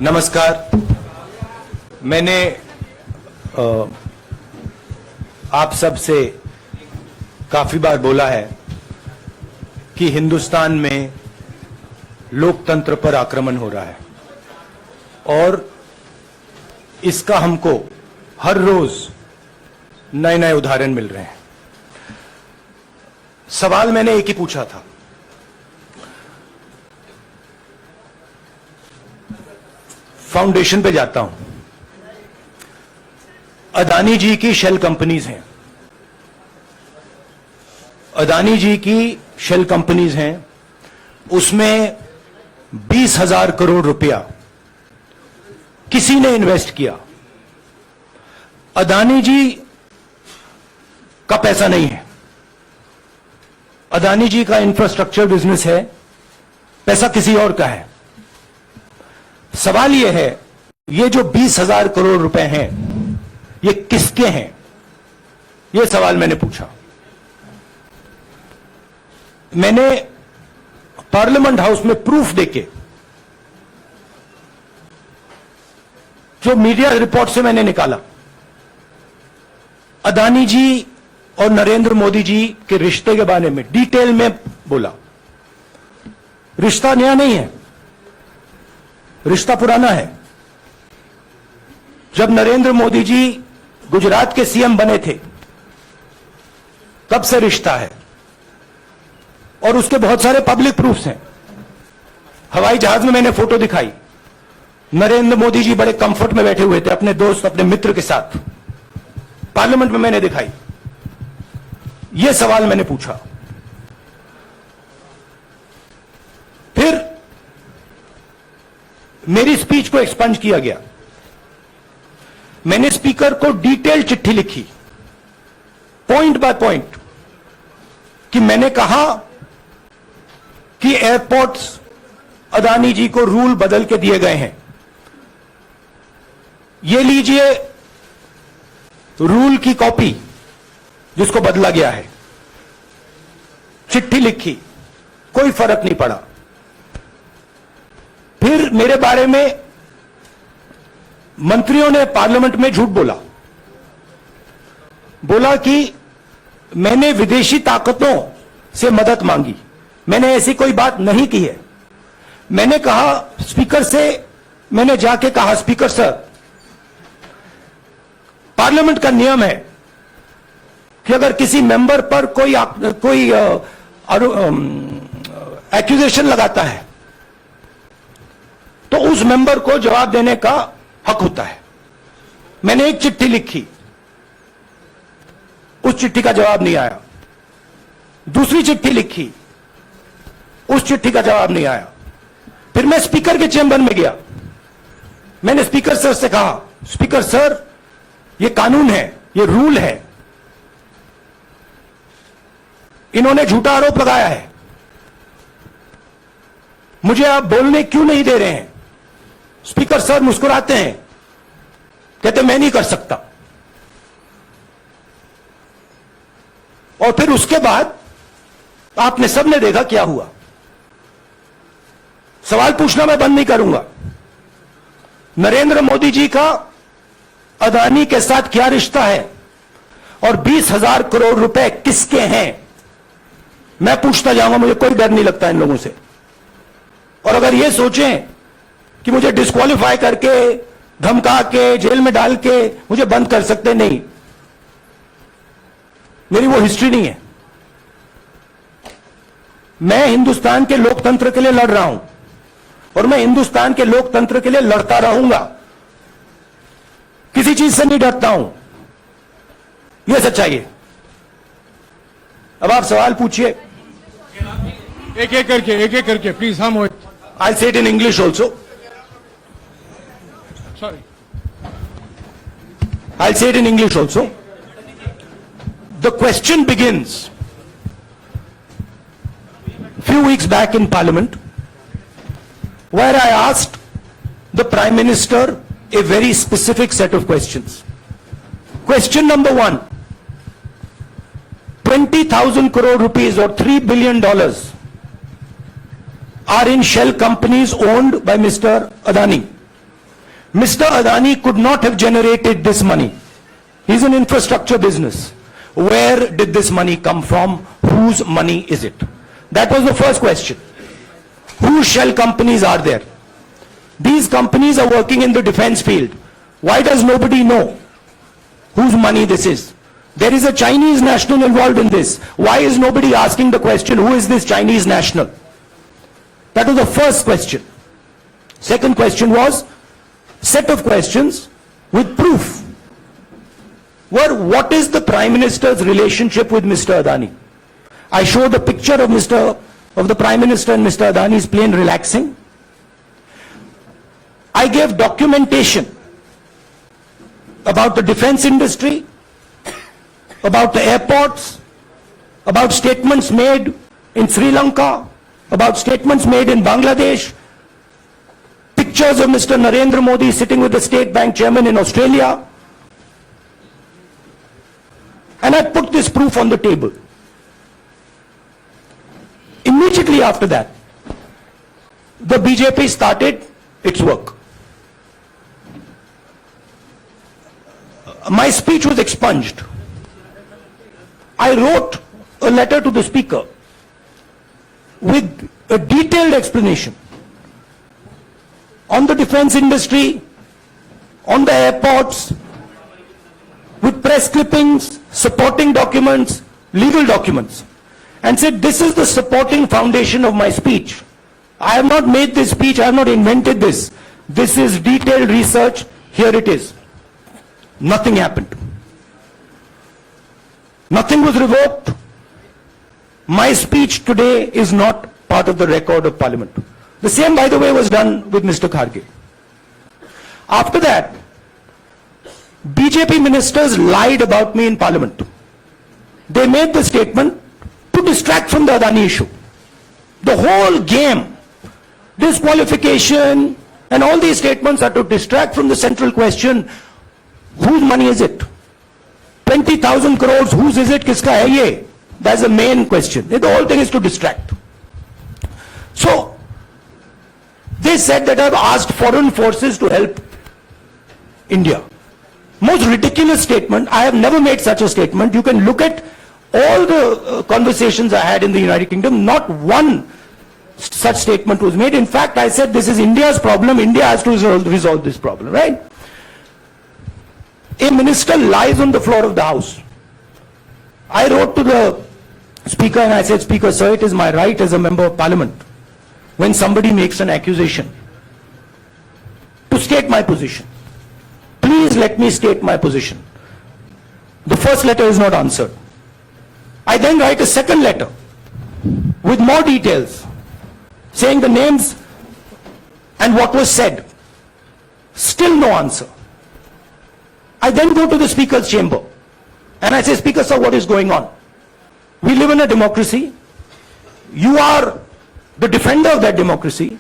नमस्कार। मैंने आप सब से काफी बार बोला है कि हिंदुस्तान में लोकतंत्र पर आक्रमण हो रहा है और इसका हमको हर रोज नए नए उदाहरण मिल रहे हैं। सवाल मैंने एक ही पूछा था, फाउंडेशन पे जाता हूं, अदानी जी की शेल कंपनीज हैं, अदानी जी की शेल कंपनीज हैं, उसमें 20,000 करोड़ रुपया किसी ने इन्वेस्ट किया। अदानी जी का पैसा नहीं है, अदानी जी का इंफ्रास्ट्रक्चर बिजनेस है, पैसा किसी और का है। सवाल यह है, ये जो 20,000 करोड़ रुपए हैं ये किसके हैं? यह सवाल मैंने पूछा। मैंने पार्लियामेंट हाउस में प्रूफ देके, जो मीडिया रिपोर्ट से मैंने निकाला, अदानी जी और नरेंद्र मोदी जी के रिश्ते के बारे में डिटेल में बोला। रिश्ता नया नहीं है, रिश्ता पुराना है। जब नरेंद्र मोदी जी गुजरात के सीएम बने थे तब से रिश्ता है और उसके बहुत सारे पब्लिक प्रूफ्स हैं। हवाई जहाज में मैंने फोटो दिखाई, नरेंद्र मोदी जी बड़े कंफर्ट में बैठे हुए थे अपने दोस्त, अपने मित्र के साथ। पार्लियामेंट में मैंने दिखाई। यह सवाल मैंने पूछा। फिर मेरी स्पीच को एक्सपंज किया गया। मैंने स्पीकर को डिटेल चिट्ठी लिखी, पॉइंट बाय पॉइंट, कि मैंने कहा कि एयरपोर्ट्स अदानी जी को रूल बदल के दिए गए हैं। ये लीजिए रूल की कॉपी जिसको बदला गया है। चिट्ठी लिखी, कोई फर्क नहीं पड़ा। फिर मेरे बारे में मंत्रियों ने पार्लियामेंट में झूठ बोला कि मैंने विदेशी ताकतों से मदद मांगी। मैंने ऐसी कोई बात नहीं की है। मैंने कहा स्पीकर से, मैंने जाके कहा, स्पीकर सर, पार्लियामेंट का नियम है कि अगर किसी मेंबर पर कोई एक्यूजेशन लगाता है तो उस मेंबर को जवाब देने का हक होता है। मैंने एक चिट्ठी लिखी, उस चिट्ठी का जवाब नहीं आया। दूसरी चिट्ठी लिखी, उस चिट्ठी का जवाब नहीं आया। फिर मैं स्पीकर के चेंबर में गया। मैंने स्पीकर सर से कहा, स्पीकर सर, यह कानून है, यह रूल है, इन्होंने झूठा आरोप लगाया है, मुझे आप बोलने क्यों नहीं दे रहे हैं? स्पीकर सर मुस्कुराते हैं, कहते मैं नहीं कर सकता। और फिर उसके बाद आपने सबने देखा क्या हुआ। सवाल पूछना मैं बंद नहीं करूंगा। नरेंद्र मोदी जी का अदानी के साथ क्या रिश्ता है और 20,000 करोड़ रुपए किसके हैं, मैं पूछता जाऊंगा। मुझे कोई डर नहीं लगता इन लोगों से। और अगर ये सोचें कि मुझे डिस्क्वालीफाई करके, धमका के, जेल में डाल के मुझे बंद कर सकते, नहीं, मेरी वो हिस्ट्री नहीं है। मैं हिंदुस्तान के लोकतंत्र के लिए लड़ रहा हूं और मैं हिंदुस्तान के लोकतंत्र के लिए लड़ता रहूंगा। किसी चीज से नहीं डरता हूं, यह सच्चाई है। अब आप सवाल पूछिए। एक एक करके प्लीज। हम I'll say it in English also. Sorry. I'll say it in English also. The question begins few weeks back in Parliament, where I asked the Prime Minister a very specific set of questions. Question number 1, 20,000 crore rupees or $3 billion are in shell companies owned by Mr. Adani. Mr. Adani could not have generated this money. He's an infrastructure business. Where did this money come from? Whose money is it? That was the first question. Whose shell companies are there? These companies are working in the defense field. Why does nobody know whose money this is? There is a Chinese national involved in this. Why is nobody asking the question, who is this Chinese national? That was the first question. Second question was, set of questions with proof. What is the Prime Minister's relationship with Mr. Adani? I showed a picture of the Prime Minister and Mr. Adani's plane relaxing. I gave documentation about the defense industry, about the airports, about statements made in Sri Lanka, about statements made in Bangladesh, pictures of Mr. Narendra Modi sitting with the State Bank chairman in Australia. And I put this proof on the table. Immediately after that, the BJP started its work. My speech was expunged. I wrote a letter to the Speaker with a detailed explanation on the defense industry, on the airports, with press clippings, supporting documents, legal documents, and said, this is the supporting foundation of my speech. I have not made this speech, I have not invented this. This is detailed research, here it is. Nothing happened. Nothing was revoked. My speech today is not part of the record of Parliament. The same, by the way, was done with Mr. Kharge. After that, BJP ministers lied about me in Parliament. They made the statement to distract from the Adani issue. The whole game, disqualification, and all these statements are to distract from the central question, whose money is it? 20,000 crores, whose is it? Kiska hai ye? That's the main question. The whole thing is to distract. So, they said that I've asked foreign forces to help India. Most ridiculous statement. I have never made such a statement. You can look at all the conversations I had in the United Kingdom. Not one such statement was made. In fact, I said this is India's problem. India has to resolve this problem, right? A minister lies on the floor of the House. I wrote to the Speaker and I said, Speaker, sir, it is my right as a member of Parliament, when somebody makes an accusation, to state my position. Please let me state my position. The first letter is not answered. I then write a second letter with more details, saying the names and what was said. Still no answer. I then go to the Speaker's chamber and I say, Speaker, sir, what is going on? We live in a democracy. You are the defender of that democracy.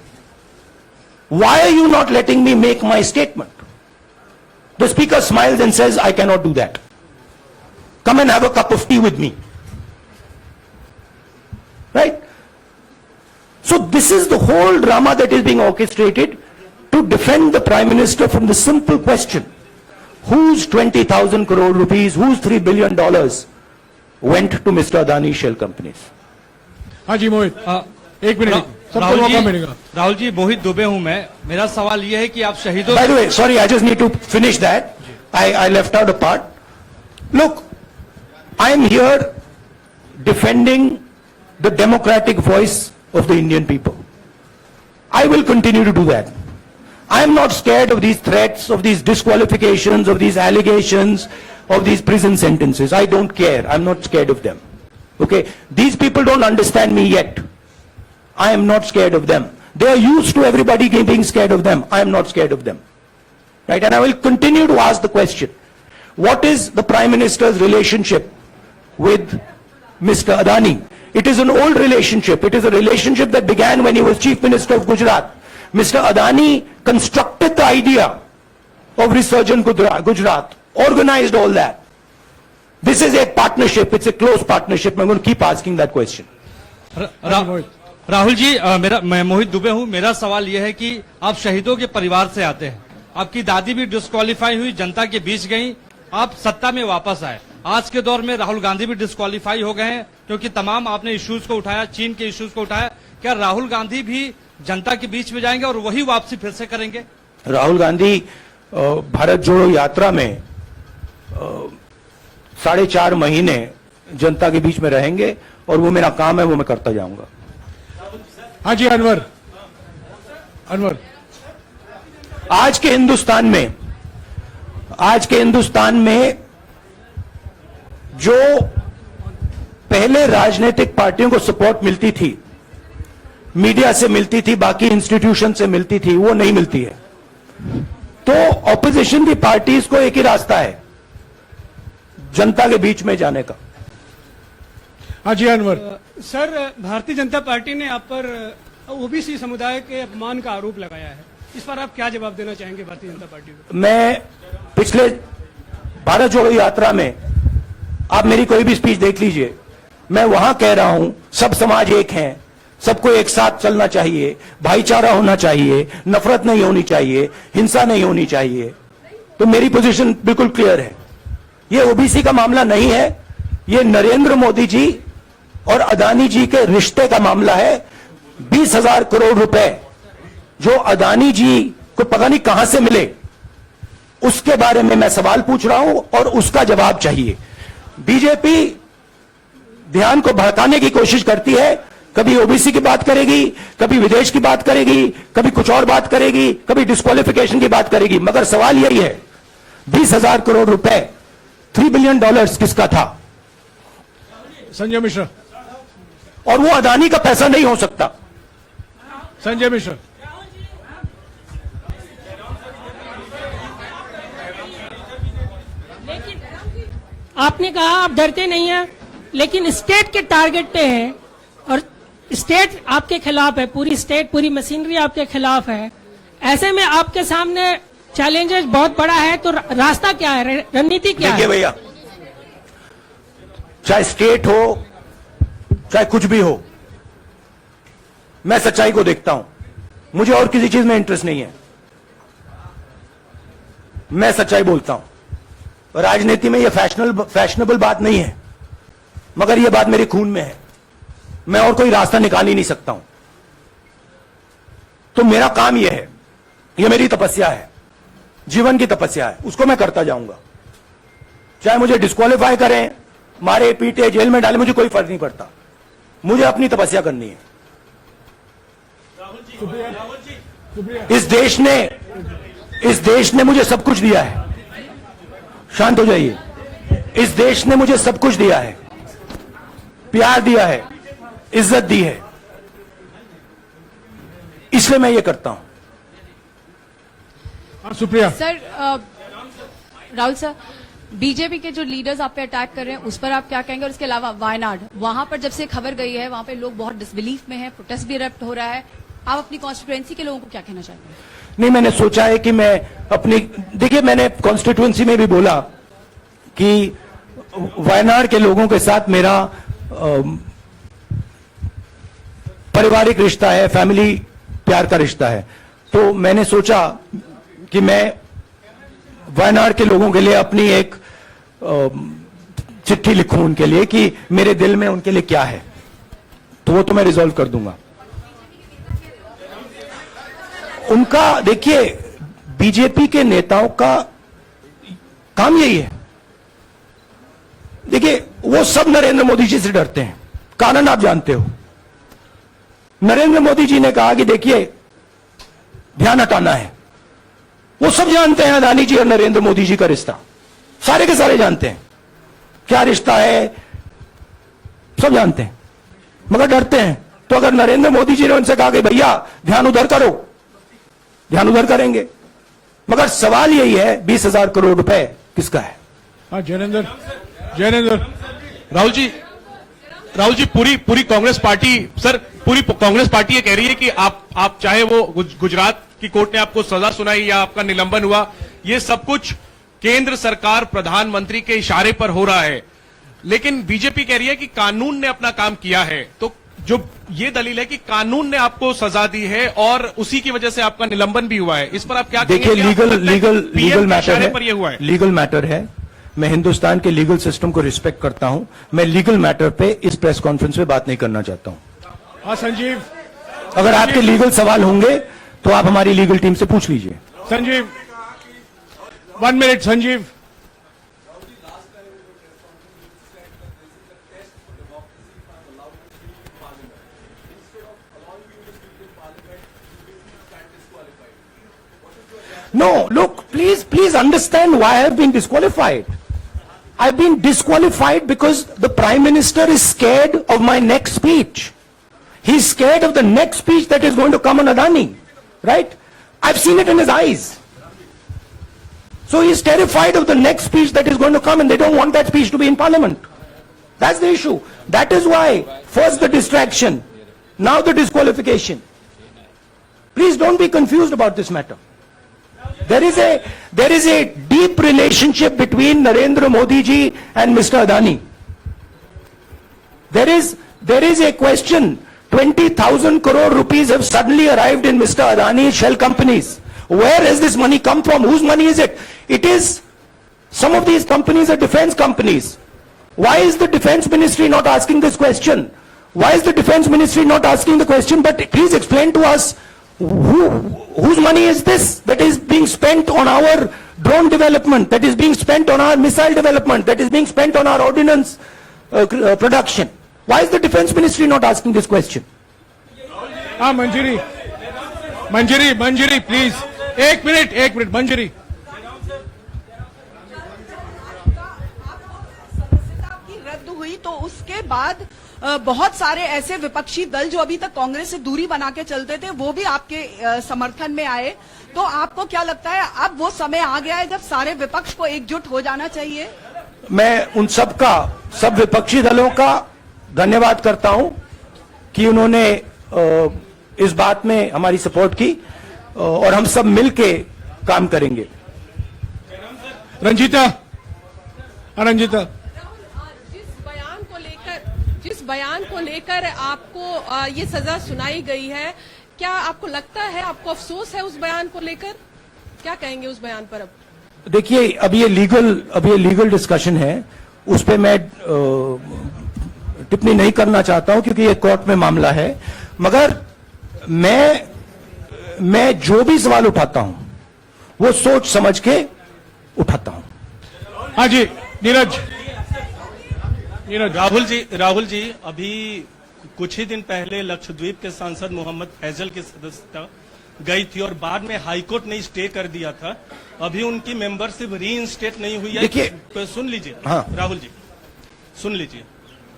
Why are you not letting me make my statement? The Speaker smiles and says, I cannot do that. Come and have a cup of tea with me. Right? So this is the whole drama that is being orchestrated to defend the Prime Minister from the simple question, whose 20,000 crore rupees, whose $3 billion went to Mr. Adani shell companies? हाँ जी मोहित, एक minute, सबको मौका मिलेगा। राहुल जी, मोहित दुबे हूं मैं। मेरा सवाल यह है कि आप शहीदों। By the way, sorry, I just need to finish that. I left out a part. Look, I am here defending the democratic voice of the Indian people. I will continue to do that. I am not scared of these threats, of these disqualifications, of these allegations, of these prison sentences. I don't care. I'm not scared of them. Okay? These people don't understand me yet. I am not scared of them. They are used to everybody being scared of them. I am not scared of them. Right? And I will continue to ask the question, what is the Prime Minister's relationship with Mr. Adani? It is an old relationship. It is a relationship that began when he was Chief Minister of Gujarat. Mr. Adani constructed the idea of Resurgent Gujarat, organized all that. This is a partnership. It's a close partnership. I'm going to keep asking that question. Rahul ji, मैं मोहित दुबे हूं। मेरा सवाल यह है कि आप शहीदों के परिवार से आते हैं। आपकी दादी भी डिस्क्वालीफाई हुई, जनता के बीच गई, आप सत्ता में वापस आए। आज के दौर में राहुल गांधी भी डिस्क्वालीफाई हो गए हैं क्योंकि तमाम आपने इश्यूज को उठाया, चीन के इश्यूज को उठाया। क्या राहुल गांधी भी जनता के बीच में जाएंगे और वही वापसी फिर से करेंगे? राहुल गांधी भारत जोड़ो यात्रा में 4.5 महीने जनता के बीच में रहेंगे और वो मेरा काम है, वो मैं करता जाऊंगा। हाँ जी अनवर, अनवर आज के हिंदुस्तान में जो पहले राजनीतिक पार्टियों को सपोर्ट मिलती थी, मीडिया से मिलती थी, बाकी इंस्टीट्यूशन से मिलती थी, वो नहीं मिलती है। तो ऑपोजिशन की पार्टीज को एक ही रास्ता है, जनता के बीच में जाने का। हाँ जी अनवर। सर, भारतीय जनता पार्टी ने आप पर ओबीसी समुदाय के अपमान का आरोप लगाया है, इस पर आप क्या जवाब देना चाहेंगे भारतीय जनता पार्टी को? मैं पिछले भारत जोड़ो यात्रा में, आप मेरी कोई भी स्पीच देख लीजिए, मैं वहां कह रहा हूं सब समाज एक हैं, सबको एक साथ चलना चाहिए, भाईचारा होना चाहिए, नफरत नहीं होनी चाहिए, हिंसा नहीं होनी चाहिए। तो मेरी पोजीशन बिल्कुल क्लियर है। ये ओबीसी का मामला नहीं है, ये नरेंद्र मोदी जी और अदानी जी के रिश्ते का मामला है। 20,000 करोड़ रुपए जो अदानी जी को पता नहीं कहां से मिले, उसके बारे में मैं सवाल पूछ रहा हूं और उसका जवाब चाहिए। बीजेपी ध्यान को भड़काने की कोशिश करती है, कभी ओबीसी की बात करेगी, कभी विदेश की बात करेगी, कभी कुछ और बात करेगी, कभी डिस्क्वालिफिकेशन की बात करेगी, मगर सवाल यही है 20,000 करोड़ रुपए, $3 बिलियन किसका था? संजय मिश्रा। और वो अदानी का पैसा नहीं हो सकता। संजय मिश्रा। आपने कहा आप डरते नहीं हैं, लेकिन स्टेट के टारगेट पे हैं और स्टेट आपके खिलाफ है, पूरी स्टेट, पूरी मशीनरी आपके खिलाफ है। ऐसे में आपके सामने चैलेंजेस बहुत बड़ा है, तो रास्ता क्या है, रणनीति क्या है? देखिए भैया, चाहे स्टेट हो, चाहे कुछ भी हो, मैं सच्चाई को देखता हूं। मुझे और किसी चीज में इंटरेस्ट नहीं है, मैं सच्चाई बोलता हूं। राजनीति में यह फैशनेबल बात नहीं है, मगर यह बात मेरे खून में है। मैं और कोई रास्ता निकाल ही नहीं सकता हूं। तो मेरा काम यह है, यह मेरी तपस्या है, जीवन की तपस्या है, उसको मैं करता जाऊंगा। चाहे मुझे डिस्क्वालीफाई करें, मारे पीटे, जेल में डाले, मुझे कोई फर्क नहीं पड़ता। मुझे अपनी तपस्या करनी है। इस देश ने मुझे सब कुछ दिया है। शांत हो जाइए। इस देश ने मुझे सब कुछ दिया है, प्यार दिया है, इज्जत दी है, इसलिए मैं ये करता हूं। Supriya. Sir, Rahul sir, BJP के जो लीडर्स आप पे अटैक कर रहे हैं उस पर आप क्या कहेंगे? और इसके अलावा वायनाड, वहां पर जब से खबर गई है, वहां पे लोग बहुत डिसबिलीफ में हैं, प्रोटेस्ट भी इरप्ट हो रहा है, आप अपनी कॉन्स्टिट्यूएंसी के लोगों को क्या कहना चाहते हैं? नहीं, मैंने सोचा है कि मैं अपनी, देखिए मैंने कॉन्स्टिट्यूएंसी में भी बोला कि वायनाड के लोगों के साथ मेरा पारिवारिक रिश्ता है, फैमिली प्यार का रिश्ता है। तो मैंने सोचा कि मैं वायनाड के लोगों के लिए अपनी एक चिट्ठी लिखूं उनके लिए कि मेरे दिल में उनके लिए क्या है, तो वो तो मैं रिजॉल्व कर दूंगा। उनका, देखिए, बीजेपी के नेताओं का काम यही है। देखिए, वो सब नरेंद्र मोदी जी से डरते हैं, कारण आप जानते हो। नरेंद्र मोदी जी ने कहा कि देखिए ध्यान हटाना है। वो सब जानते हैं अदानी जी और नरेंद्र मोदी जी का रिश्ता, सारे के सारे जानते हैं क्या रिश्ता है, सब जानते हैं, मगर डरते हैं। तो अगर नरेंद्र मोदी जी ने उनसे कहा कि भैया ध्यान उधर करो, ध्यान उधर करेंगे। मगर सवाल यही है 20,000 करोड़ रुपए किसका है? हाँ जयनेंद्र। जयनेंद्र। राहुल जी, पूरी कांग्रेस पार्टी, सर, पूरी कांग्रेस पार्टी ये कह रही है कि आप चाहे वो गुजरात की कोर्ट ने आपको सजा सुनाई या आपका निलंबन हुआ, ये सब कुछ केंद्र सरकार, प्रधानमंत्री के इशारे पर हो रहा है। लेकिन बीजेपी कह रही है कि कानून ने अपना काम किया है। तो जो ये दलील है कि कानून ने आपको सजा दी है और उसी की वजह से आपका निलंबन भी हुआ है, इस पर आप क्या देखिए, कहेंगे? क्या आपको लगता है कि लीगल PM के मैटर इशारे है, पर ये हुआ है? लीगल मैटर है। मैं हिंदुस्तान के लीगल सिस्टम को रिस्पेक्ट करता हूं। मैं लीगल मैटर पे इस प्रेस कॉन्फ्रेंस में बात नहीं करना चाहता हूं। हाँ संजीव, अगर आपके लीगल सवाल होंगे तो आप हमारी लीगल टीम से पूछ लीजिए। Sanjeev 1 minute Sanjeev. No, look, please understand why I have been disqualified. I've been disqualified because the Prime Minister is scared of my next speech. He's scared of the next speech that is going to come on Adani, right? I've seen it in his eyes. So he's terrified of the next speech that is going to come, and they don't want that speech to be in Parliament. That's the issue. That is why, first the distraction, now the disqualification. Please don't be confused about this matter. There is a deep relationship between Narendra Modi ji and Mr. Adani. There is a question. 20,000 crore rupees have suddenly arrived in Mr. Adani's shell companies. Where has this money come from? Whose money is it? It is, some of these companies are defense companies. Why is the defense ministry not asking this question? Why is the defense ministry not asking the question? But please explain to us, whose money is this that is being spent on our drone development, that is being spent on our missile development, that is being spent on our ordnance production? Why is the defense ministry not asking this question? हाँ मंजरी please, एक minute मंजरी। सदस्यता की रद्द हुई तो उसके बाद बहुत सारे ऐसे विपक्षी दल जो अभी तक कांग्रेस से दूरी बना के चलते थे वो भी आपके समर्थन में आए। तो आपको क्या लगता है अब वो समय आ गया है जब सारे विपक्ष को एकजुट हो जाना चाहिए? मैं उन सब विपक्षी दलों का धन्यवाद करता हूं कि उन्होंने इस बात में हमारी सपोर्ट की और हम सब मिलके काम करेंगे। रंजीता जिस बयान को लेकर आपको ये सजा सुनाई गई है, क्या आपको लगता है, आपको अफसोस है उस बयान को लेकर? क्या कहेंगे उस बयान पर? अब देखिए, अब ये लीगल डिस्कशन है, उस पे मैं टिप्पणी नहीं करना चाहता हूं क्योंकि ये कोर्ट में मामला है। मगर मैं जो भी सवाल उठाता हूं वो सोच समझ के उठाता हूं। हाँ जी नीरज। राहुल जी अभी कुछ ही दिन पहले लक्षद्वीप के सांसद मोहम्मद फैजल की सदस्यता गई थी और बाद में हाईकोर्ट ने स्टे कर दिया था। अभी उनकी मेंबरशिप रीइंस्टेट नहीं हुई है। देखिए, सुन लीजिए। हाँ। राहुल जी सुन लीजिए,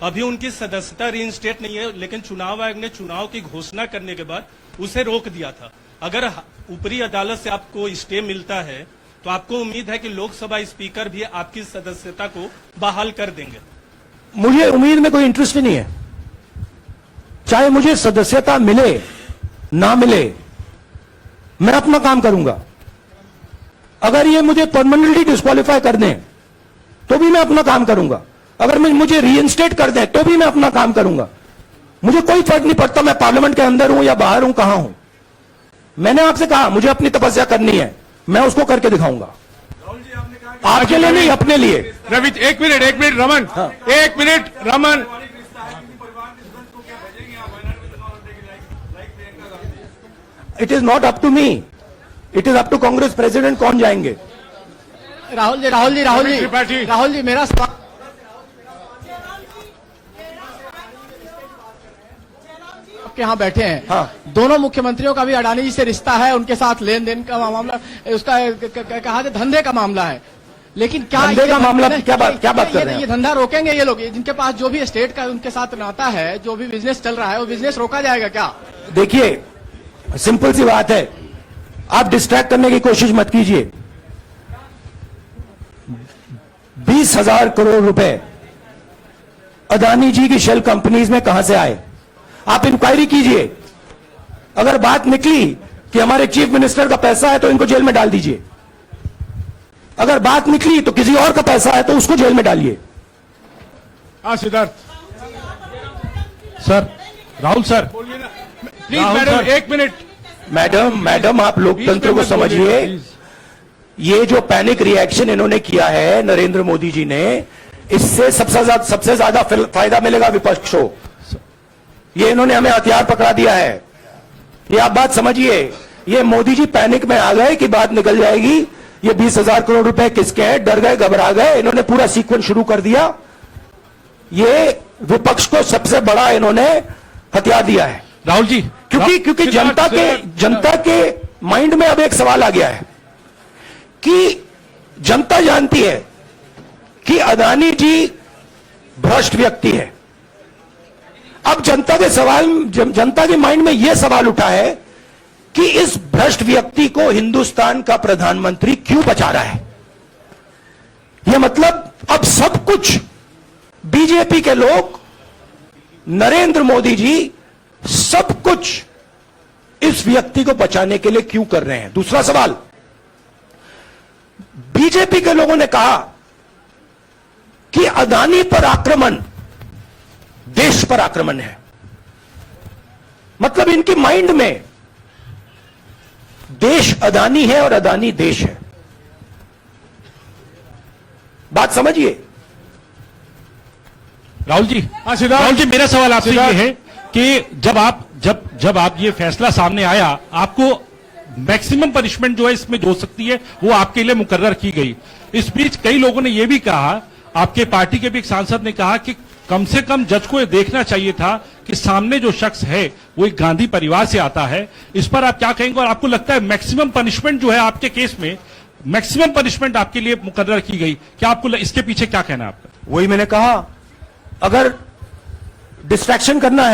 अभी उनकी सदस्यता रीइंस्टेट नहीं है, लेकिन चुनाव आयोग ने चुनाव की घोषणा करने के बाद उसे रोक दिया था। अगर ऊपरी अदालत से आपको स्टे मिलता है तो आपको उम्मीद है कि लोकसभा स्पीकर भी आपकी सदस्यता को बहाल कर देंगे? मुझे उम्मीद में कोई इंटरेस्ट ही नहीं है। चाहे मुझे सदस्यता मिले ना मिले, मैं अपना काम करूंगा। अगर ये मुझे परमानेंटली डिस्क्वालीफाई कर दें तो भी मैं अपना काम करूंगा। अगर मुझे रीइंस्टेट कर दें तो भी मैं अपना काम करूंगा। मुझे कोई फर्क नहीं पड़ता मैं पार्लियामेंट के अंदर हूं या बाहर हूं, कहां हूं। मैंने आपसे कहा मुझे अपनी तपस्या करनी है, मैं उसको करके दिखाऊंगा। आपके लिए नहीं, अपने लिए। रवि एक मिनट रमन। हाँ। एक minute Raman. It is not up to me, it is up to Congress president कौन जाएंगे। राहुल जी मेरा सवाल आपके यहाँ बैठे हैं। हाँ। दोनों मुख्यमंत्रियों का भी अडानी जी से रिश्ता है, उनके साथ लेन देन का मामला, उसका कहा धंधे का मामला है। लेकिन क्या धंधे का मामला क्या बात कर रहे हैं? ये धंधा रोकेंगे ये लोग? जिनके पास जो भी स्टेट का उनके साथ नाता है, जो भी बिजनेस चल रहा है, वो बिजनेस रोका जाएगा क्या? देखिए, सिंपल सी बात है, आप डिस्ट्रैक्ट करने की कोशिश मत कीजिए। 20,000 करोड़ रुपए अदानी जी की शेल कंपनीज में कहां से आए? आप इंक्वायरी कीजिए। अगर बात निकली कि हमारे चीफ मिनिस्टर का पैसा है तो इनको जेल में डाल दीजिए। अगर बात निकली तो किसी और का पैसा है तो उसको जेल में डालिए। हाँ Siddharth sir Rahul sir, please Rahul madam sir. 1 minute. Madam आप लोकतंत्र को समझिए। ये जो पैनिक रिएक्शन इन्होंने किया है नरेंद्र मोदी जी ने, इससे सबसे ज्यादा फायदा मिलेगा विपक्ष को। ये इन्होंने हमें हथियार पकड़ा दिया है। ये आप बात समझिए। ये मोदी जी पैनिक में आ गए कि बात निकल जाएगी, ये 20,000 करोड़ रुपए किसके हैं, डर गए, घबरा गए, इन्होंने पूरा सीक्वेंस शुरू कर दिया। ये विपक्ष को सबसे बड़ा इन्होंने हथियार दिया है। राहुल जी, क्योंकि जनता के माइंड में अब एक सवाल आ गया है कि जनता जानती है कि अदानी जी भ्रष्ट व्यक्ति है। अब जनता के माइंड में यह सवाल उठा है कि इस भ्रष्ट व्यक्ति को हिंदुस्तान का प्रधानमंत्री क्यों बचा रहा है। यह मतलब अब सब कुछ बीजेपी के लोग, नरेंद्र मोदी जी सब कुछ इस व्यक्ति को बचाने के लिए क्यों कर रहे हैं। दूसरा सवाल, बीजेपी के लोगों ने कहा कि अदानी पर आक्रमण देश पर आक्रमण है। मतलब इनकी माइंड में देश अदानी है और अदानी देश है। बात समझिए। राहुल जी, हाँ, सिद्धार्थ। राहुल जी, मेरा सवाल आपसे ये सिद्धार्थ। है कि जब आप ये फैसला सामने आया, आपको मैक्सिमम पनिशमेंट जो है इसमें जो हो सकती है वो आपके लिए मुकर्रर की गई। इस बीच कई लोगों ने यह भी कहा, आपके पार्टी के भी एक सांसद ने कहा कि कम से कम जज को यह देखना चाहिए था कि सामने जो शख्स है वो एक गांधी परिवार से आता है। इस पर आप क्या कहेंगे, और आपको लगता है मैक्सिमम पनिशमेंट जो है आपके केस में, मैक्सिमम पनिशमेंट आपके लिए मुकर्रर की गई, क्या आपको इसके पीछे क्या कहना है आपका? वही मैंने कहा, अगर डिस्ट्रैक्शन करना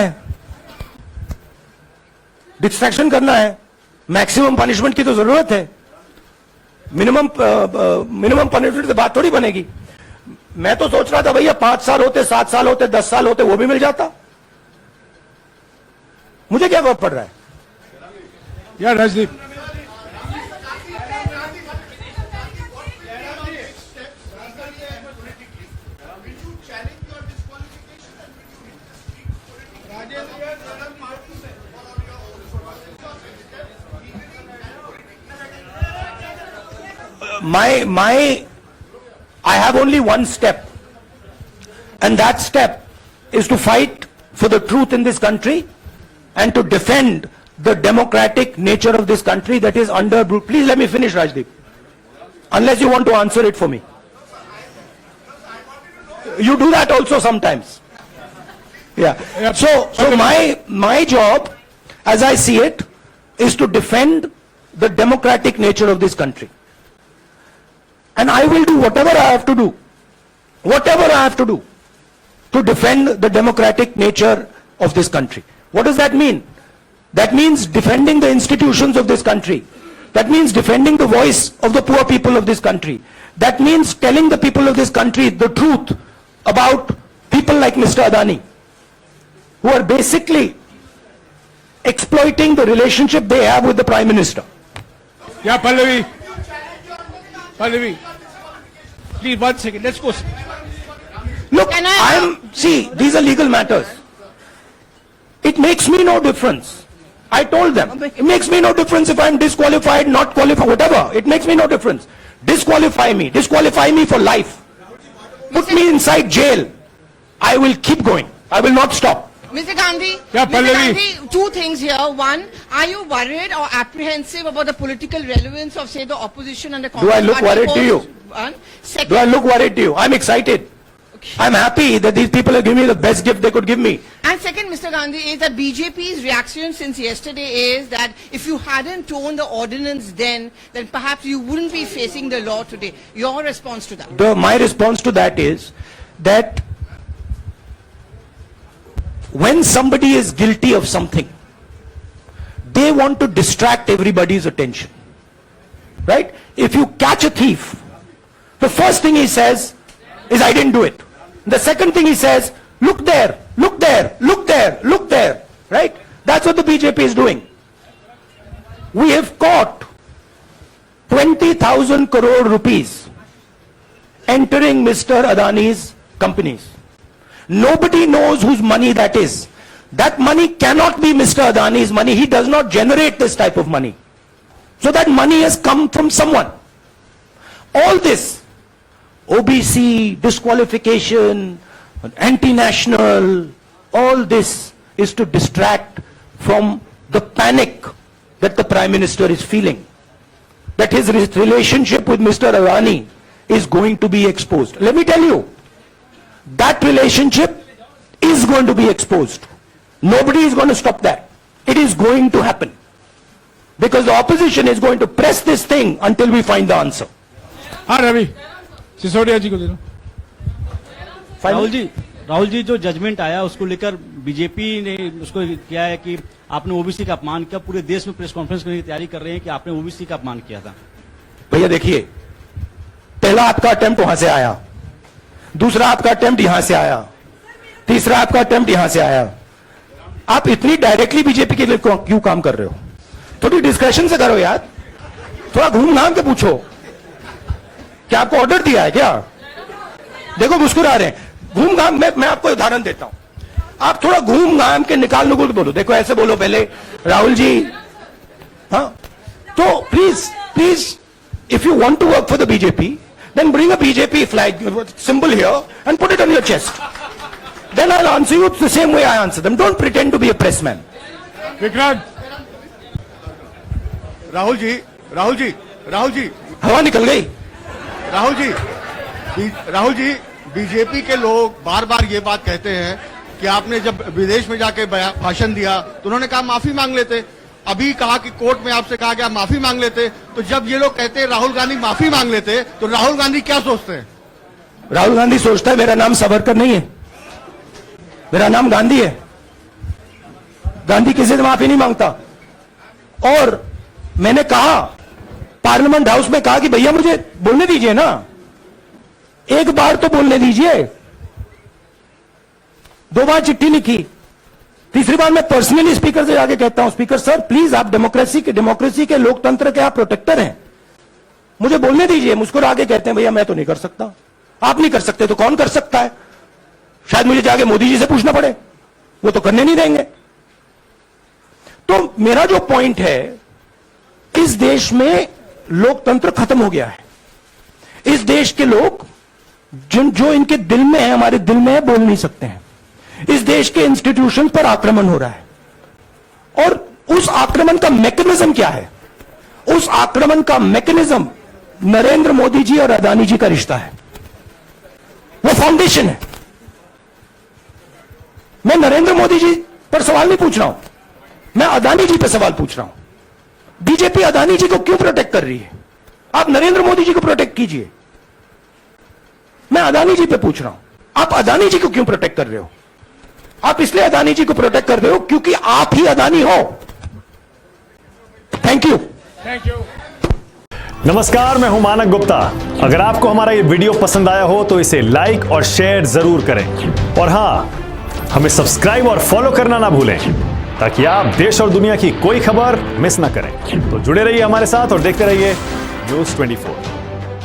है, मैक्सिमम पनिशमेंट की तो जरूरत है। मिनिमम पनिशमेंट से बात थोड़ी बनेगी। मैं तो सोच रहा था भैया 5 साल होते, 7 साल होते, 10 साल होते, वो भी मिल जाता। मुझे क्या फर्क पड़ रहा है यार Rajdeep, I have only one step, and that step is to fight for the truth in this country and to defend the democratic nature of this country that is under. Please let me finish, Rajdeep. Unless you want to answer it for me. You do that also sometimes. Yeah. So my job, as I see it, is to defend the democratic nature of this country. And I will do whatever I have to do, to defend the democratic nature of this country. What does that mean? That means defending the institutions of this country. That means defending the voice of the poor people of this country. That means telling the people of this country the truth about people like Mr. Adani, who are basically exploiting the relationship they have with the Prime Minister. yeah, Pallavi, please 1 second. Let's go. Look, see, these are legal matters. It makes me no difference. I told them, it makes me no difference if I'm disqualified, not qualified, whatever. It makes me no difference. Disqualify me for life. Put me inside jail. I will keep going. I will not stop. Mr. Gandhi, Yeah, Mr. Pallavi. Gandhi, two things here. One, are you worried or apprehensive about the political relevance of, say, the opposition and the Do I Congress look party worried to you? post? One. Second, Do I look worried to you? I'm excited. I'm happy that these people are giving me the best gift they could give me. and second, Mr. Gandhi, is that BJP's reaction since yesterday is that if you hadn't torn the ordinance then perhaps you wouldn't be facing the law today. Your response to that? My response to that is that when somebody is guilty of something, they want to distract everybody's attention. Right? If you catch a thief, the first thing he says is, I didn't do it. The second thing he says, look there, look there, look there, look there. Right? That's what the BJP is doing. We have caught 20,000 crore rupees entering Mr. Adani's companies. Nobody knows whose money that is. That money cannot be Mr. Adani's money. He does not generate this type of money. So that money has come from someone. All this, OBC, disqualification, anti-national, all this is to distract from the panic that the Prime Minister is feeling. That his relationship with Mr. Adani is going to be exposed. Let me tell you, that relationship is going to be exposed. Nobody is going to stop that. It is going to happen. Because the opposition is going to press this thing until we find the answer. हाँ रवि सिसोदिया जी को दे दो। राहुल जी जो judgement आया उसको लेकर BJP ने उसको किया है कि आपने ओबीसी का अपमान किया, पूरे देश में प्रेस कॉन्फ्रेंस करने की तैयारी कर रहे हैं कि आपने ओबीसी का अपमान किया था। भैया देखिए, पहला आपका अटेम्प्ट वहां से आया, दूसरा आपका अटेम्प्ट यहां से आया, तीसरा आपका अटेम्प्ट यहां से आया। आप इतनी डायरेक्टली बीजेपी के लिए क्यों काम कर रहे हो? थोड़ी डिस्कशन से करो यार, थोड़ा घूम घाम के पूछो। क्या आपको ऑर्डर दिया है क्या? देखो मुस्कुरा रहे हैं। घूम घाम, मैं आपको उदाहरण देता हूं। आप थोड़ा घूम घाम के निकाल नुकुल के बोलो। देखो ऐसे बोलो पहले, राहुल जी, हाँ तो please if you want to work for the BJP, then bring a BJP flag symbol here and put it on your chest. Then I'll answer you the same way I answer them. Don't pretend to be a pressman. Vikrant Rahul ji हवा निकल गई। Rahul ji BJP के लोग बार बार ये बात कहते हैं कि आपने जब विदेश में जाके भाषण दिया तो उन्होंने कहा माफी मांग लेते, अभी कहा कि कोर्ट में आपसे कहा गया माफी मांग लेते। तो जब ये लोग कहते हैं राहुल गांधी माफी मांग लेते, तो राहुल गांधी क्या सोचते हैं? राहुल गांधी सोचता है मेरा नाम सावरकर नहीं है, मेरा नाम गांधी है। गांधी किसी से माफी नहीं मांगता। और मैंने कहा, पार्लियामेंट हाउस में कहा कि भैया मुझे बोलने दीजिए ना, एक बार तो बोलने दीजिए। 2 बार चिट्ठी लिखी, तीसरी बार मैं पर्सनली स्पीकर से जाके कहता हूं, स्पीकर सर प्लीज, आप डेमोक्रेसी के लोकतंत्र के आप प्रोटेक्टर हैं, मुझे बोलने दीजिए। मुस्कुरा के कहते हैं भैया मैं तो नहीं कर सकता। आप नहीं कर सकते तो कौन कर सकता है? शायद मुझे जाके मोदी जी से पूछना पड़े, वो तो करने नहीं देंगे। तो मेरा जो पॉइंट है, इस देश में लोकतंत्र खत्म हो गया है। इस देश के लोग जो इनके दिल में है, हमारे दिल में है, बोल नहीं सकते हैं। इस देश के इंस्टीट्यूशन पर आक्रमण हो रहा है। और उस आक्रमण का मैकेनिज्म क्या है? उस आक्रमण का मैकेनिज्म नरेंद्र मोदी जी और अदानी जी का रिश्ता है, वो फाउंडेशन है। मैं नरेंद्र मोदी जी पर सवाल नहीं पूछ रहा हूं, मैं अदानी जी पर सवाल पूछ रहा हूं। बीजेपी अदानी जी को क्यों प्रोटेक्ट कर रही है? आप नरेंद्र मोदी जी को प्रोटेक्ट कीजिए। मैं अदानी जी पे पूछ रहा हूं, आप अदानी जी को क्यों प्रोटेक्ट कर रहे हो? आप इसलिए अदानी जी को प्रोटेक्ट कर रहे हो क्योंकि आप ही अदानी हो। Thank you. नमस्कार, मैं हूं मानक गुप्ता। अगर आपको हमारा ये वीडियो पसंद आया हो तो इसे लाइक और शेयर जरूर करें, और हां, हमें सब्सक्राइब और फॉलो करना ना भूलें ताकि आप देश और दुनिया की कोई खबर मिस ना करें। तो जुड़े रहिए हमारे साथ और देखते रहिए News 24।